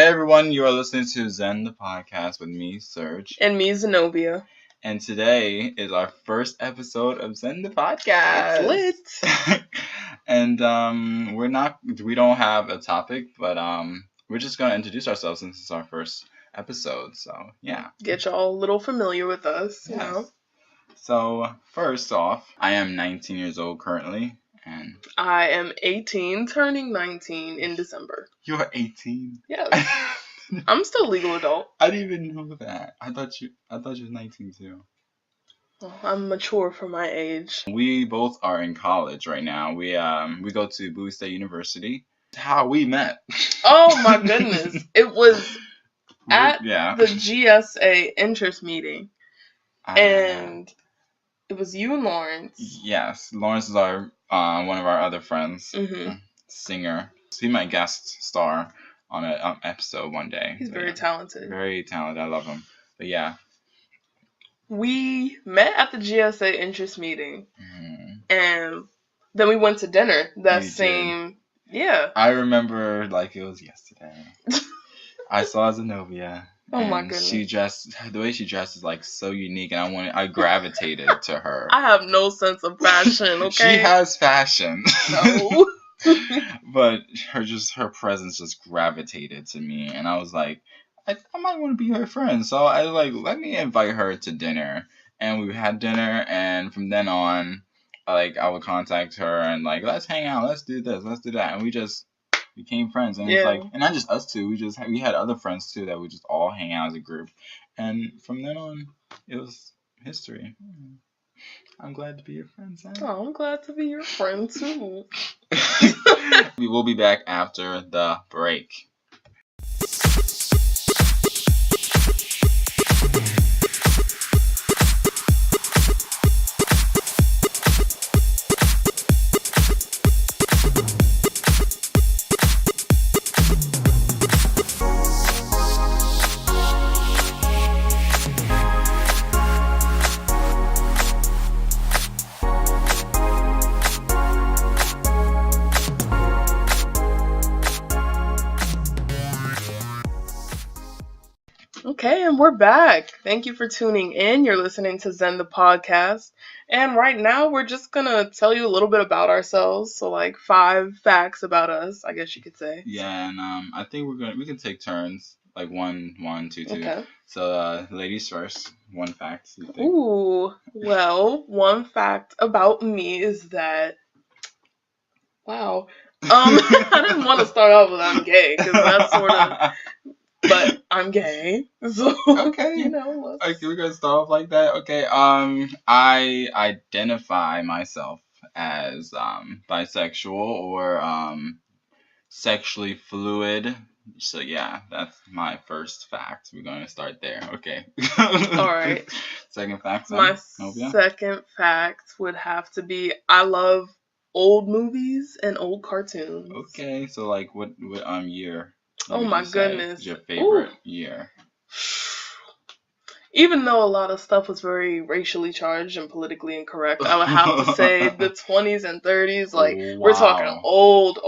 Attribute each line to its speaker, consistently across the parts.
Speaker 1: everyone, you are listening to ZEN The Podcast with me, Sirg.
Speaker 2: And me, Zenobia.
Speaker 1: And today is our first episode of ZEN The Podcast.
Speaker 2: It's lit.
Speaker 1: And we don't have a topic, but we're just going to introduce ourselves since it's our first episode. So, yeah.
Speaker 2: Get y'all a little familiar with us, you know.
Speaker 1: So, first off, I am 19 years old currently. And
Speaker 2: I am 18, turning 19 in December.
Speaker 1: You're 18?
Speaker 2: Yes. I'm still a legal adult.
Speaker 1: I didn't even know that. I thought you were 19 too.
Speaker 2: Well, I'm mature for my age.
Speaker 1: We both are in college right now. We go to Bowie State University. How we met.
Speaker 2: Oh my goodness. It was at the GSA interest meeting. And it was you and Lawrence.
Speaker 1: Yes. Lawrence is our one of our other friends. Singer. He might guest star on an episode one day.
Speaker 2: He's very talented.
Speaker 1: Very talented. I love him. But yeah.
Speaker 2: We met at the GSA interest meeting. And then we went to dinner that same... Yeah.
Speaker 1: I remember like it was yesterday. I saw Zenobia.
Speaker 2: Oh my goodness.
Speaker 1: The way she dressed is like so unique, and I gravitated to her.
Speaker 2: I have no sense of fashion, okay?
Speaker 1: She has fashion.
Speaker 2: No.
Speaker 1: But her presence just gravitated to me, and I was like, I might want to be her friend. So I was like, let me invite her to dinner. And we had dinner, and from then on, I would contact her and let's hang out, let's do this, let's do that, and we just became friends. And it's and not just us two, we had other friends too that we just all hang out as a group, and from then on it was history. I'm glad to be your friend, Sam.
Speaker 2: Oh, I'm glad to be your friend too.
Speaker 1: We will be back after the break.
Speaker 2: Okay, and we're back. Thank you for tuning in. You're listening to ZEN The Podcast. And right now, we're just going to tell you a little bit about ourselves. So, 5 facts about us, I guess you could say.
Speaker 1: Yeah, and I think we can take turns, one, two.
Speaker 2: Okay.
Speaker 1: So, ladies first. 1 fact. You think?
Speaker 2: Ooh, well, 1 fact about me is that, wow. I didn't want to start off with I'm gay, because that's sort of... But I'm gay, so
Speaker 1: okay.
Speaker 2: Okay,
Speaker 1: we're gonna start off like that. Okay. I identify myself as bisexual or sexually fluid. So yeah, that's my first fact. We're gonna start there. Okay.
Speaker 2: All right.
Speaker 1: Second fact.
Speaker 2: My second fact would have to be I love old movies and old cartoons.
Speaker 1: Okay. So what year?
Speaker 2: Oh my goodness.
Speaker 1: Your favorite year?
Speaker 2: Even though a lot of stuff was very racially charged and politically incorrect, I would have to say the 20s and 30s. We're talking old.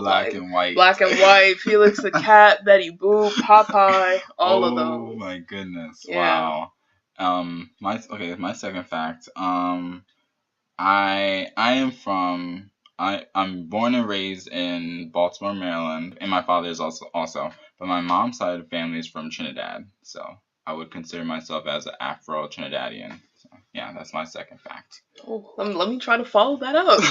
Speaker 1: Black and white.
Speaker 2: Black and white, Felix the Cat, Betty Boop, Popeye, all of those.
Speaker 1: Oh my goodness.
Speaker 2: Yeah.
Speaker 1: Wow. My second fact. I'm born and raised in Baltimore, Maryland, and my father is also, but my mom's side of the family is from Trinidad, so I would consider myself as an Afro-Trinidadian. So, yeah, that's my second fact.
Speaker 2: Oh, let me try to follow that up.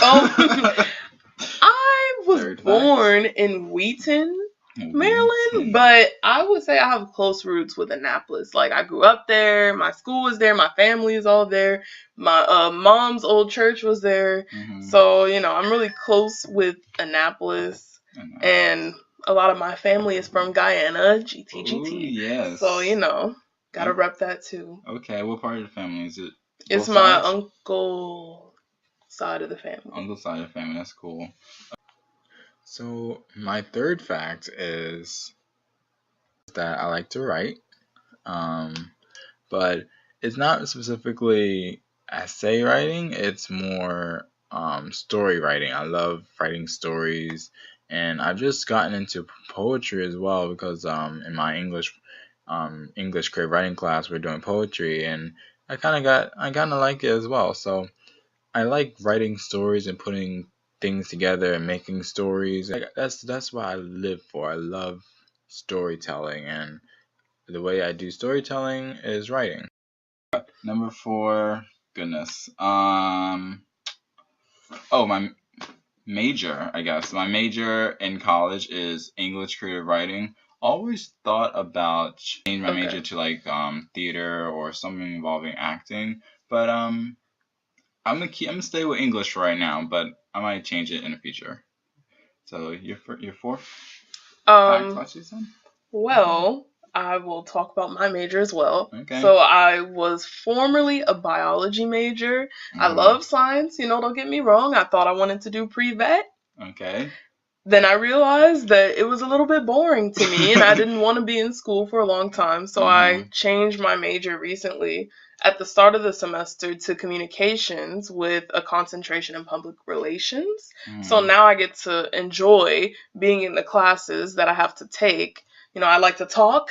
Speaker 2: I was born in Wheaton, Maryland, but I would say I have close roots with Annapolis. I grew up there, my school was there, my family is all there, my mom's old church was there, so, I'm really close with Annapolis, and a lot of my family is from Guyana, GTGT.
Speaker 1: Ooh, yes.
Speaker 2: So, gotta rep that too.
Speaker 1: Okay, what part of the family is it?
Speaker 2: It's my uncle side of the family.
Speaker 1: Uncle side of the family, that's cool. So my third fact is that I like to write, but it's not specifically essay writing. It's more story writing. I love writing stories And I've just gotten into poetry as well because in my English creative writing class we're doing poetry, and I kind of like it as well. So I like writing stories and putting things together and making stories. That's what I live for. I love storytelling, and the way I do storytelling is writing. Number 4, goodness. Oh, my major, I guess. My major in college is English creative writing. Always thought about changing my major to like theater or something involving acting, but I'm gonna stay with English for right now, but I might change it in the future. So your 4th fact, what you said?
Speaker 2: Well, I will talk about my major as well.
Speaker 1: Okay.
Speaker 2: So I was formerly a biology major. I love science, don't get me wrong. I thought I wanted to do pre-vet.
Speaker 1: Okay.
Speaker 2: Then I realized that it was a little bit boring to me and I didn't want to be in school for a long time. So I changed my major recently at the start of the semester to communications with a concentration in public relations. So now I get to enjoy being in the classes that I have to take. I like to talk,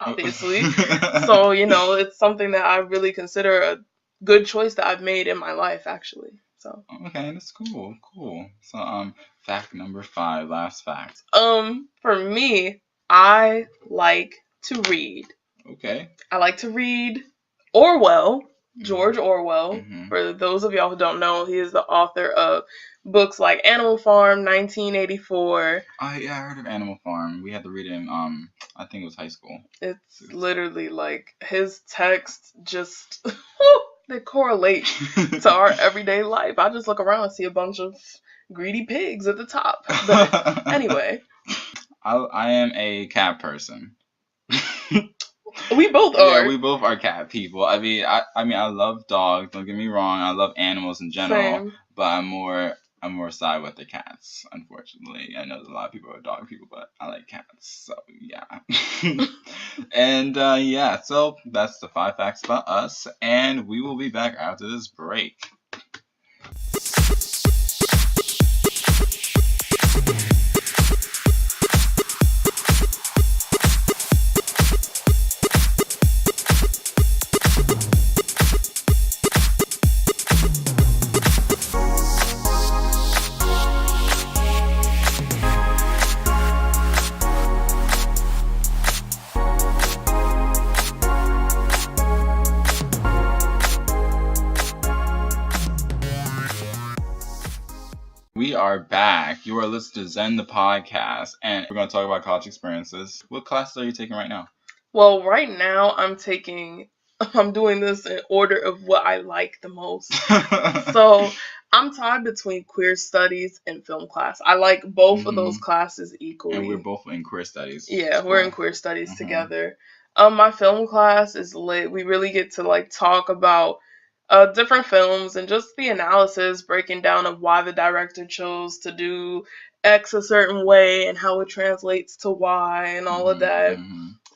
Speaker 2: obviously. So, it's something that I really consider a good choice that I've made in my life, actually. So.
Speaker 1: Okay, that's cool. So, fact number 5, last fact.
Speaker 2: For me, I like to read.
Speaker 1: Okay.
Speaker 2: I like to read Orwell, George Orwell. For those of y'all who don't know, he is the author of books like Animal Farm, 1984.
Speaker 1: I heard of Animal Farm. We had to read it in I think it was high school.
Speaker 2: It's literally like his text just they correlate to our everyday life. I just look around and see a bunch of greedy pigs at the top. But anyway.
Speaker 1: I am a cat person.
Speaker 2: We both are.
Speaker 1: Yeah, we both are cat people. I mean, I love dogs. Don't get me wrong. I love animals in general.
Speaker 2: Same.
Speaker 1: But I'm more side with the cats. Unfortunately, I know there's a lot of people who are dog people, but I like cats. So yeah. And yeah, so that's the 5 facts about us, and we will be back after this break. We are back. You are listening to ZEN The Podcast, and we're going to talk about college experiences. What classes are you taking right now?
Speaker 2: Well, right now I'm doing this in order of what I like the most. So I'm tied between queer studies and film class. I like both of those classes equally.
Speaker 1: And we're both in queer studies.
Speaker 2: Yeah, we're in queer studies together. My film class is lit. We really get to talk about different films and just the analysis, breaking down of why the director chose to do X a certain way and how it translates to Y and all of that.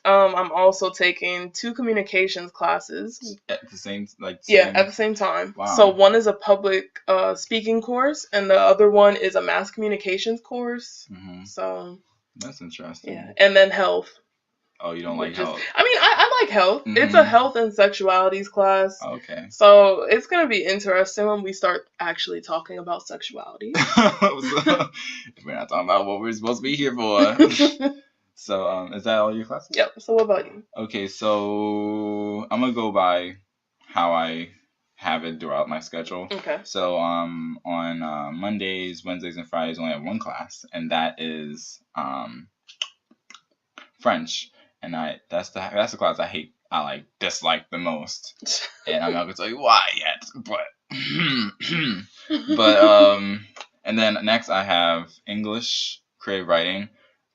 Speaker 2: I'm also taking 2 communications classes.
Speaker 1: At the same
Speaker 2: at the same time.
Speaker 1: Wow.
Speaker 2: So one is a public speaking course and the other one is a mass communications course. So
Speaker 1: that's interesting.
Speaker 2: Yeah, and then health.
Speaker 1: Oh, you don't like health?
Speaker 2: I like health. It's a health and sexualities class.
Speaker 1: Okay.
Speaker 2: So it's going to be interesting when we start actually talking about sexuality.
Speaker 1: We're not talking about what we're supposed to be here for. So, is that all your classes?
Speaker 2: Yep. So what about you?
Speaker 1: Okay, so I'm going to go by how I have it throughout my schedule.
Speaker 2: Okay.
Speaker 1: So, on Mondays, Wednesdays, and Fridays, I only have one class, and that is French. And that's the class I dislike the most. And I'm not gonna tell you why yet, but and then next I have English creative writing.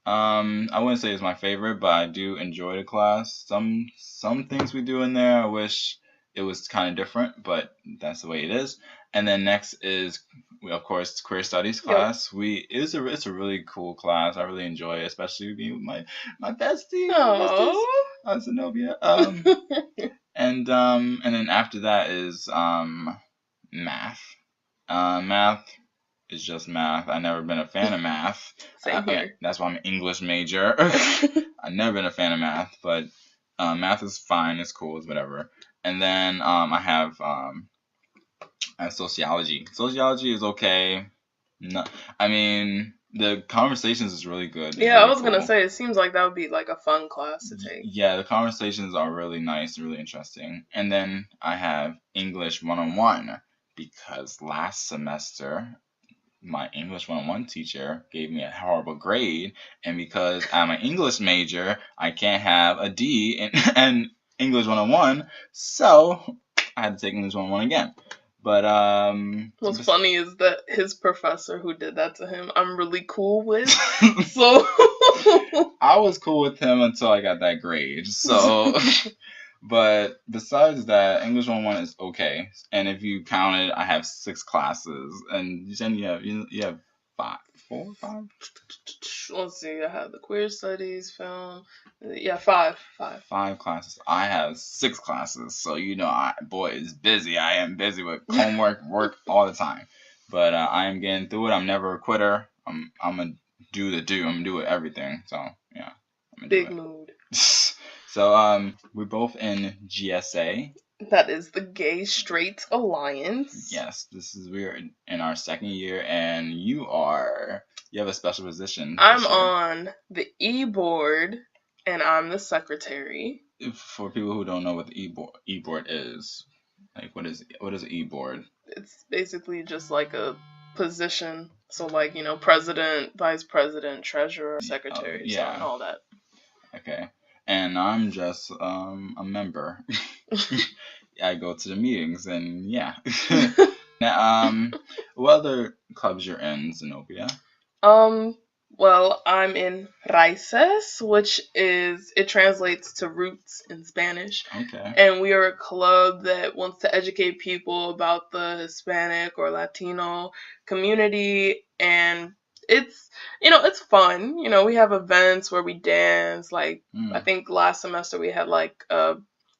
Speaker 1: I wouldn't say it's my favorite, but I do enjoy the class. Some things we do in there I wish it was kind of different, but that's the way it is. And then next is, of course, queer studies class. Yep. It's a really cool class. I really enjoy it, especially being with my bestie. Zenobia. And then after that is math. Math is just math. I've never been a fan of math.
Speaker 2: Same here.
Speaker 1: That's why I'm an English major. I've never been a fan of math, but math is fine. It's cool. It's whatever. And then I have sociology. Sociology is okay. No, I mean the conversations is really good.
Speaker 2: Yeah,
Speaker 1: really
Speaker 2: I was gonna say it seems like that would be like a fun class to take.
Speaker 1: Yeah, the conversations are really nice, really interesting. And then I have English 101 because last semester my English 101 teacher gave me a horrible grade, and because I'm an English major, I can't have a D in English 101, so I had to take English 101 again. But
Speaker 2: what's funny is that his professor who did that to him, I'm really cool with. So
Speaker 1: I was cool with him until I got that grade. So but besides that, English 101 is okay. And if you count it, I have 6 classes, and you have 5, 4, 5.
Speaker 2: Let's see. I have the queer studies, film. Yeah, 5.
Speaker 1: 5 classes. I have 6 classes, so boy is busy. I am busy with homework, work all the time. But I am getting through it. I'm never a quitter. I'm gonna do I'm gonna do everything. So yeah.
Speaker 2: Big mood.
Speaker 1: So we're both in GSA.
Speaker 2: That is the Gay Straight Alliance.
Speaker 1: Yes, we're in our 2nd year, and you have a special position.
Speaker 2: I'm on the e-board, and I'm the secretary.
Speaker 1: For people who don't know what the e-board is, like what is an e-board?
Speaker 2: It's basically just like a position. So like, president, vice president, treasurer, secretary, so and all that.
Speaker 1: Okay. And I'm just a member. I go to the meetings, and yeah. Now, what other clubs you're in, Zenobia?
Speaker 2: Well, I'm in Raíces, which it translates to roots in Spanish.
Speaker 1: Okay.
Speaker 2: And we are a club that wants to educate people about the Hispanic or Latino community, and it's fun. We have events where we dance. Like I think last semester we had like a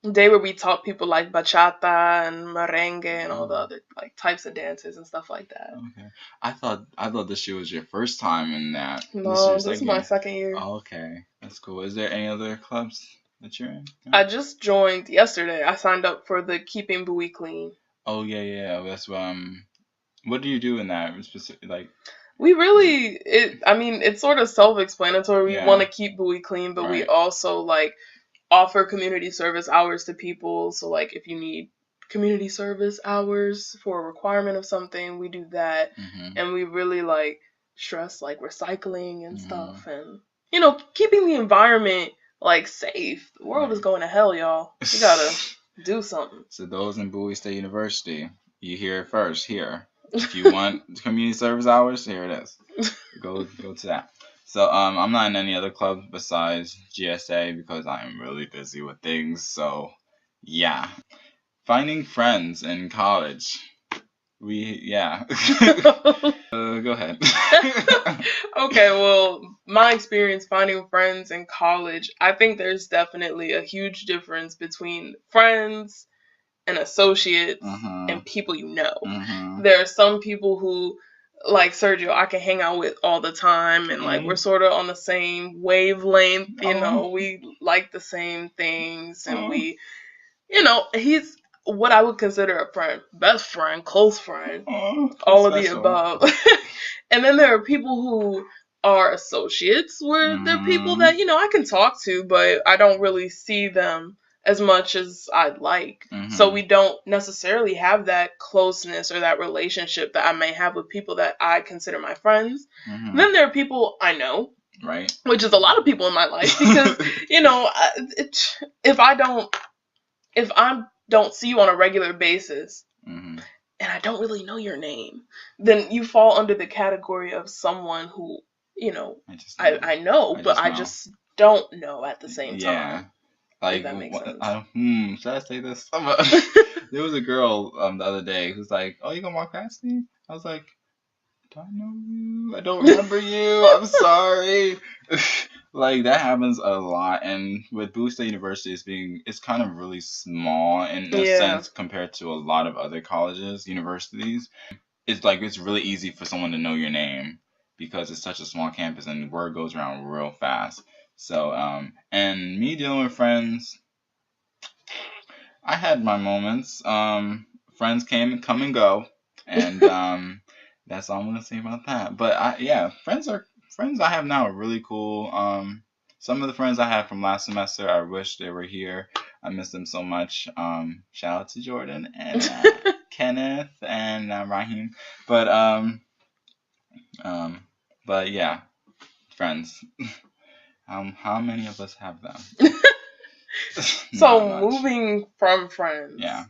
Speaker 2: day where we taught people like bachata and merengue and all the other like types of dances and stuff like that.
Speaker 1: Okay. I thought this year was your first time in that.
Speaker 2: No, this is my 2nd year.
Speaker 1: Oh, okay. That's cool. Is there any other clubs that you're in? Yeah.
Speaker 2: I just joined yesterday. I signed up for the Keeping Bowie Clean.
Speaker 1: Oh yeah. That's what do you do in that specific like?
Speaker 2: We really it's sort of self-explanatory. We want to keep Bowie clean, but we also like offer community service hours to people. So like if you need community service hours for a requirement of something, we do that. Mm-hmm. And we really like stress like recycling and stuff, and keeping the environment like safe. The world is going to hell, y'all. You gotta do something.
Speaker 1: So those in Bowie State University, you hear it first here. If you want community service hours, here it is. Go to that. So I'm not in any other clubs besides GSA because I'm really busy with things. So yeah, finding friends in college. Go ahead.
Speaker 2: Okay, well, my experience finding friends in college, I think there's definitely a huge difference between friends and associates and people you know. There are some people who, like Sergio, I can hang out with all the time, and like we're sort of on the same wavelength, we like the same things, and we, he's what I would consider a friend, best friend, close friend, all of the above. And then there are people who are associates, where they're people that, I can talk to, but I don't really see them as much as I'd like. So we don't necessarily have that closeness or that relationship that I may have with people that I consider my friends. Then there are people I know,
Speaker 1: right?
Speaker 2: Which is a lot of people in my life, because if I don't see you on a regular basis, and I don't really know your name, then you fall under the category of someone who, I know, but I just don't know at the same time.
Speaker 1: Yeah. Like,
Speaker 2: that makes sense.
Speaker 1: Should I say this? There was a girl the other day who's like, "Oh, you gonna walk past me?" I was like, "Do I know you? I don't remember you. I'm sorry." Like, that happens a lot, and with Bowie State University it's kind of really small in a sense compared to a lot of other colleges, universities. it's like it's really easy for someone to know your name because it's such a small campus and word goes around real fast. So and me dealing with friends, I had my moments. Friends come and go, and that's all I'm gonna say about that. But friends I have now are really cool. Some of the friends I had from last semester, I wish they were here. I miss them so much. Shout out to Jordan and Kenneth and Raheem. But um, but yeah, friends. How many of us have them?
Speaker 2: So moving from friends.
Speaker 1: Yeah.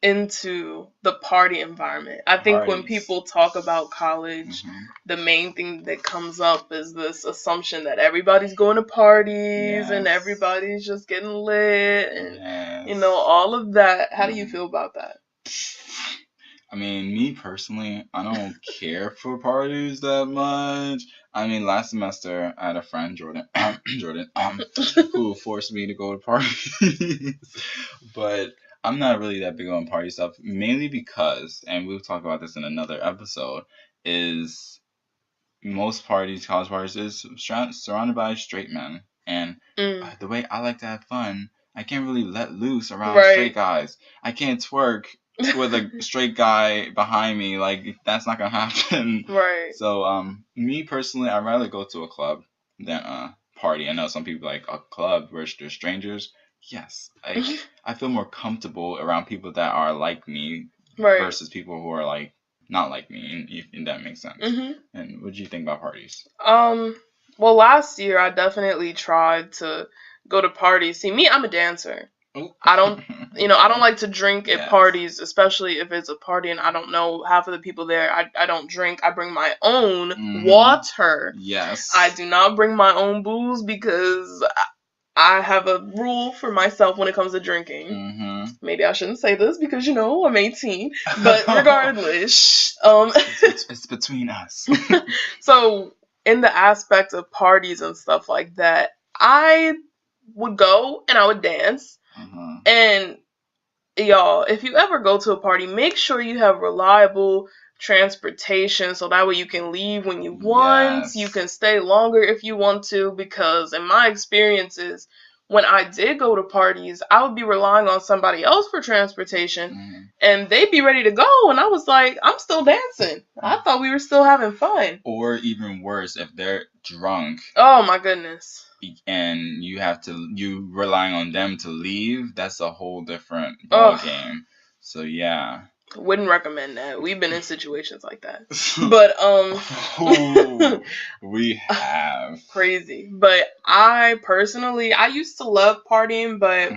Speaker 2: Into the party environment. I think when people talk about college, the main thing that comes up is this assumption that everybody's going to parties and everybody's just getting lit and all of that. How do you feel about that?
Speaker 1: I mean, me personally, I don't care for parties that much. I mean, last semester I had a friend, Jordan, who forced me to go to parties. But I'm not really that big on party stuff, mainly because, and we'll talk about this in another episode, is most parties, college parties, is surrounded by straight men. And the way I like to have fun, I can't really let loose around straight guys. I can't twerk with a straight guy behind me. Like, that's not going to happen.
Speaker 2: Right.
Speaker 1: So, me personally, I'd rather go to a club than a party. I know some people like a club where there's strangers. Yes, I feel more comfortable around people that are like me versus people who are like not like me, and that makes sense. And what do you think about parties?
Speaker 2: Well, last year I definitely tried to go to parties. See, me, I'm a dancer. Ooh. I don't like to drink at parties, especially if it's a party and I don't know half of the people there. I don't drink. I bring my own water.
Speaker 1: Yes.
Speaker 2: I do not bring my own booze because I have a rule for myself when it comes to drinking. Maybe I shouldn't say this because, I'm 18. But regardless.
Speaker 1: It's between us.
Speaker 2: So, in the aspect of parties and stuff like that, I would go and I would dance. And, y'all, if you ever go to a party, make sure you have reliable transportation so that way you can leave when you want. You can stay longer if you want to, because in my experiences, when I did go to parties, I would be relying on somebody else for transportation and they'd be ready to go and I was like, I'm still dancing. I thought we were still having fun.
Speaker 1: Or even worse, if they're drunk.
Speaker 2: Oh my goodness.
Speaker 1: And you relying on them to leave, that's a whole different ball game. So yeah.
Speaker 2: Wouldn't recommend that. We've been in situations like that. But
Speaker 1: we have.
Speaker 2: Crazy. But I used to love partying, but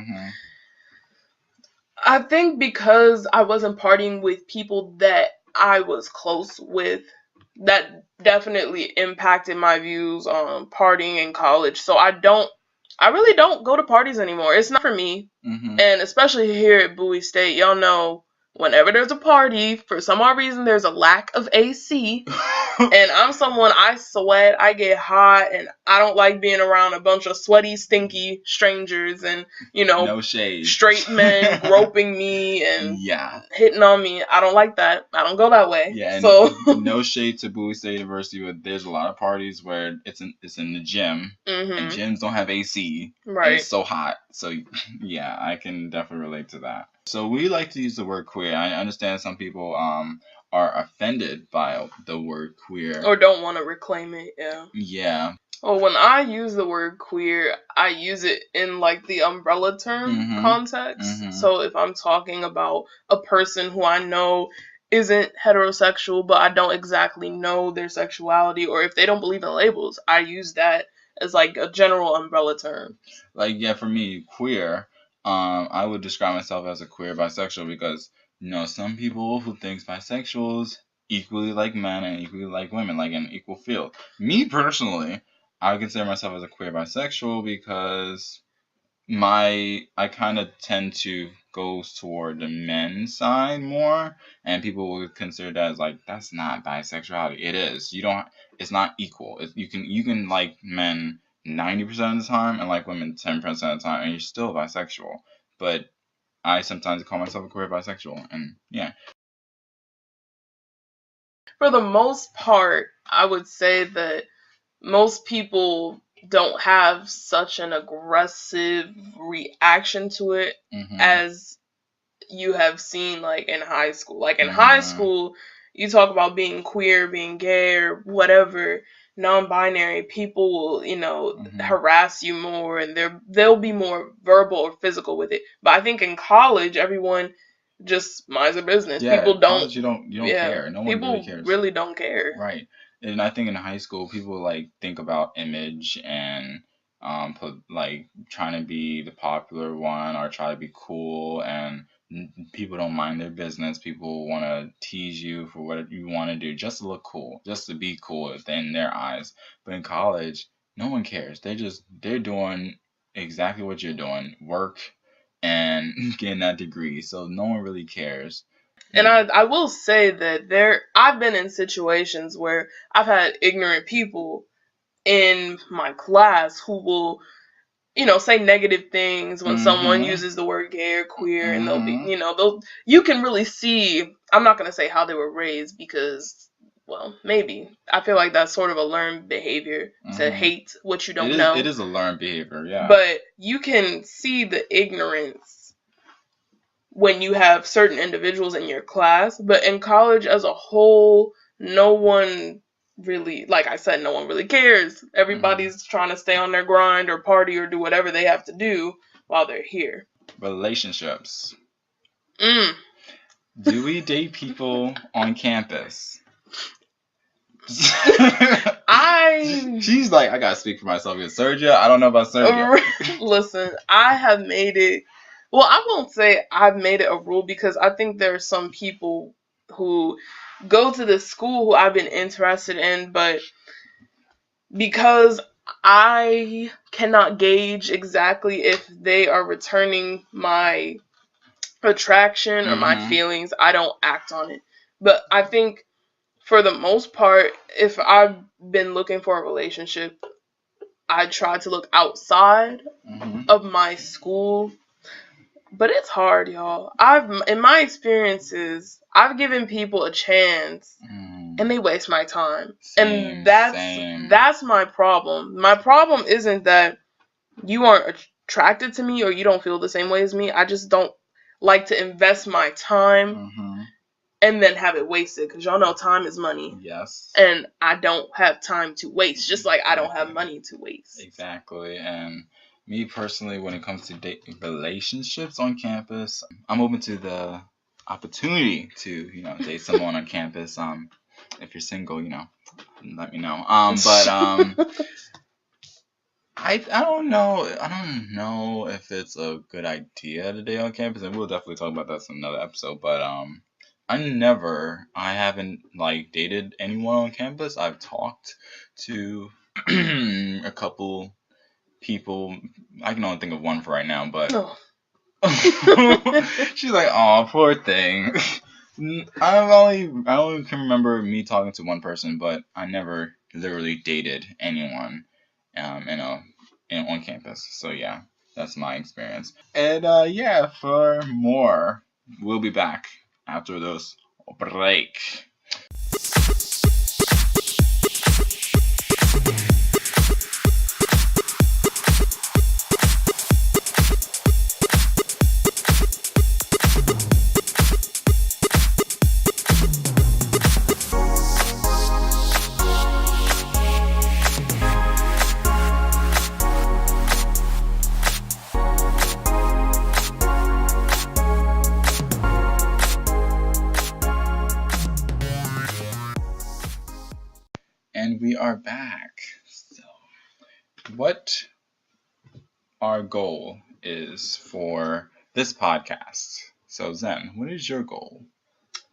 Speaker 2: I think because I wasn't partying with people that I was close with, that definitely impacted my views on partying in college. So I really don't go to parties anymore. It's not for me. And especially here at Bowie State, y'all know, whenever there's a party, for some odd reason, there's a lack of AC. And I'm someone, I sweat, I get hot, and I don't like being around a bunch of sweaty, stinky strangers and,
Speaker 1: no shade.
Speaker 2: Straight men groping me and hitting on me. I don't like that. I don't go that way.
Speaker 1: Yeah,
Speaker 2: so
Speaker 1: no shade to Bowie State University, but there's a lot of parties where it's in the gym, and gyms don't have AC. Right. And it's so hot. So, yeah, I can definitely relate to that. So we like to use the word queer. I understand some people are offended by the word queer.
Speaker 2: Or don't want to reclaim it,
Speaker 1: Yeah.
Speaker 2: Well, when I use the word queer, I use it in like the umbrella term context. So if I'm talking about a person who I know isn't heterosexual, but I don't exactly know their sexuality, or if they don't believe in labels, I use that as like a general umbrella term.
Speaker 1: Like, yeah, for me, queer, I would describe myself as a queer bisexual because, some people who think bisexuals equally like men and equally like women, like an equal field. Me personally, I would consider myself as a queer bisexual because I kind of tend to go toward the men's side more, and people would consider that as like, that's not bisexuality. It is. It's not equal. You can like men 90% of the time and like women 10% of the time, and you're still bisexual. But I sometimes call myself a queer bisexual, and yeah.
Speaker 2: For the most part, I would say that most people don't have such an aggressive reaction to it as you have seen like in high school. Like in high school, you talk about being queer, being gay, or whatever, non-binary, people will, harass you more, and they'll be more verbal or physical with it. But I think in college, everyone just minds their business.
Speaker 1: Yeah,
Speaker 2: people don't.
Speaker 1: College, you don't care. No one
Speaker 2: people
Speaker 1: really cares.
Speaker 2: really don't care.
Speaker 1: Right. And I think in high school, people like think about image and like trying to be the popular one or try to be cool, and people don't mind their business. People want to tease you for what you want to do, just to look cool, just to be cool in their eyes. But in college, no one cares. They're doing exactly what you're doing, work and getting that degree. So no one really cares.
Speaker 2: And I will say that I've been in situations where I've had ignorant people in my class who will, say negative things when someone uses the word gay or queer, and they'll be, you can really see, I'm not going to say how they were raised because, well, maybe. I feel like that's sort of a learned behavior to hate what you don't know.
Speaker 1: It is a learned behavior, yeah.
Speaker 2: But you can see the ignorance when you have certain individuals in your class. But in college as a whole, no one really, like I said, no one really cares. Everybody's trying to stay on their grind or party or do whatever they have to do while they're here.
Speaker 1: Relationships. Do we date people on campus? She's like, I gotta speak for myself here. Sergia, I don't know about Sergia.
Speaker 2: Listen, I have made it, well, I won't say I've made it a rule, because I think there are some people who go to this school who I've been interested in, but because I cannot gauge exactly if they are returning my attraction or my feelings, I don't act on it. But I think for the most part, if I've been looking for a relationship, I try to look outside of my school. But it's hard, y'all. In my experiences, I've given people a chance and they waste my time. And that's my problem. My problem isn't that you aren't attracted to me or you don't feel the same way as me. I just don't like to invest my time and then have it wasted, because y'all know time is money.
Speaker 1: Yes.
Speaker 2: And I don't have time to waste, just like I don't have money to waste.
Speaker 1: Exactly. And me personally, when it comes to relationships on campus, I'm open to the opportunity to, date someone on campus. If you're single, let me know. I don't know. I don't know if it's a good idea to date on campus, and we'll definitely talk about that in another episode. But I haven't like dated anyone on campus. I've talked to a couple people. I can only think of one for right now, but she's like, "Oh, poor thing." I only can remember me talking to one person, but I never literally dated anyone, on campus. So yeah, that's my experience. And for more, we'll be back after this break. And we are back. So, what our goal is for this podcast. So, Zen, what is your goal?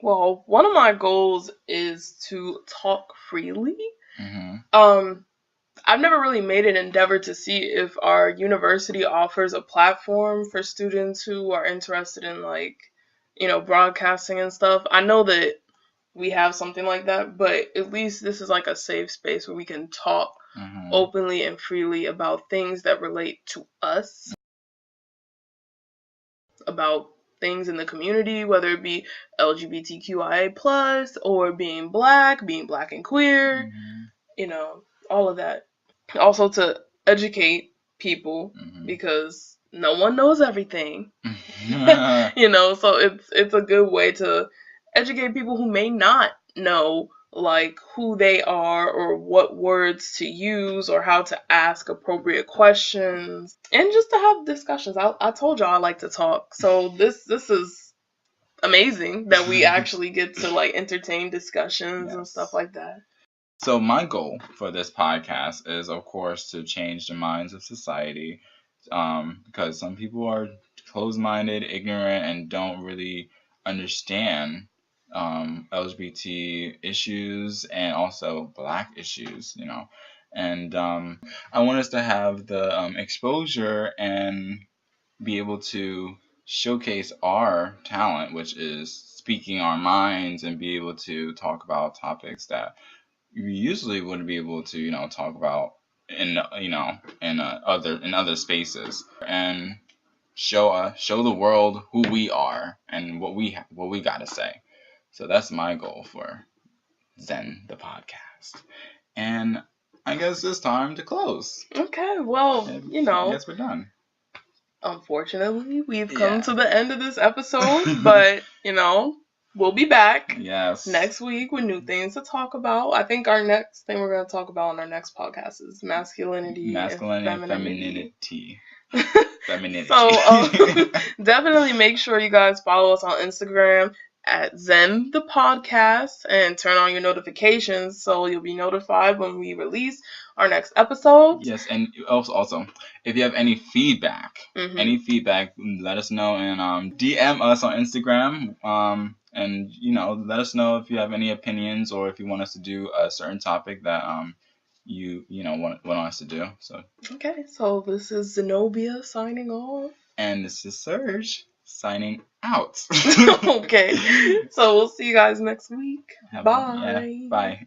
Speaker 2: Well, one of my goals is to talk freely. I've never really made an endeavor to see if our university offers a platform for students who are interested in, like, broadcasting and stuff. I know that we have something like that, but at least this is like a safe space where we can talk openly and freely about things that relate to us, about things in the community, whether it be LGBTQIA+, or being black and queer, all of that. Also to educate people, because no one knows everything. So it's a good way to educate people who may not know like who they are or what words to use or how to ask appropriate questions, and just to have discussions. I told y'all I like to talk, so this is amazing that we actually get to like entertain discussions and stuff like that.
Speaker 1: So my goal for this podcast is, of course, to change the minds of society, because some people are closed-minded, ignorant, and don't really understand LGBT issues and also Black issues, And I want us to have the exposure and be able to showcase our talent, which is speaking our minds, and be able to talk about topics that you usually wouldn't be able to, talk about in other spaces, and show the world who we are and what we got to say. So that's my goal for ZEN the Podcast. And I guess it's time to close.
Speaker 2: Okay, well,
Speaker 1: I guess we're done.
Speaker 2: Unfortunately, we've come to the end of this episode, but we'll be back next week with new things to talk about. I think our next thing we're going to talk about on our next podcast is masculinity and femininity. So definitely make sure you guys follow us on Instagram at ZEN The Podcast, and turn on your notifications so you'll be notified when we release our next episode.
Speaker 1: Yes, and also if you have any feedback, let us know, and DM us on Instagram, and let us know if you have any opinions, or if you want us to do a certain topic that you want us to do. So
Speaker 2: okay, so this is Zenobia signing off,
Speaker 1: and this is Serge signing out.
Speaker 2: Okay, so we'll see you guys next week. Bye.
Speaker 1: Bye.